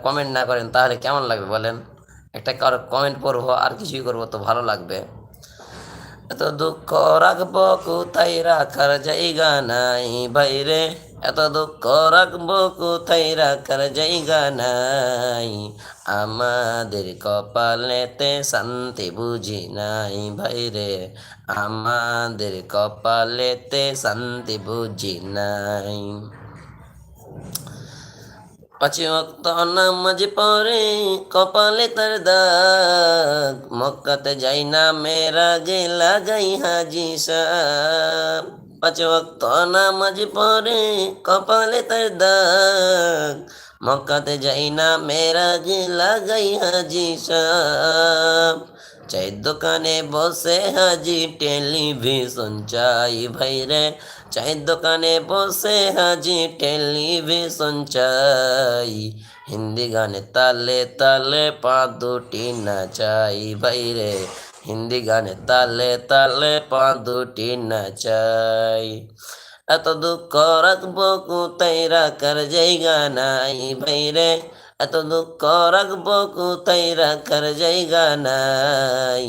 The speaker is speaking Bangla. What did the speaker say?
কমেন্ট না করেন তাহলে কেমন লাগবে বলেন? একটা কারো কমেন্ট পড়বো আর কিছুই করবো তো ভালো লাগবে? এত দুঃখ রাখবো কোথায় রাখার জায়গা নাই ভাইরে, এত দুঃখ রাখবো কোথায় রাখার জায়গা নাই, আমাদের কপালেতে শান্তি বুঝি নাই ভাইরে, আমাদের কপালেতে শান্তি বুঝি নাই। পাঁচ ওয়াক্ত নামাজ পড়ে কপালে তার দাগ, মক্কাতে যাই না মেরাজে লাগাই হাজি সাহেব। পাঁচ ওয়াক্ত নামাজ পড়ে কপালে তার দাগ, মক্কাতে যাই না মেরাজে লাগাই হাজি সাহেব। চায়ের দোকানে বসে হাজি টেলিভিশন চাই ভাইরে, চায়ের দোকানে বসে হাজি টেলিভিশন চাই, হিন্দি গানে তালে তালে পা দুটি নাচাই ভাইরে, হিন্দি গানে তালে তালে পা দুটি নাচাই। এত দুঃখ রাখবো কোথায় রাখার জায়গা নাই ভাইরে, এত দুঃখ রাখবো কোথায় রাখার জায়গা নাই,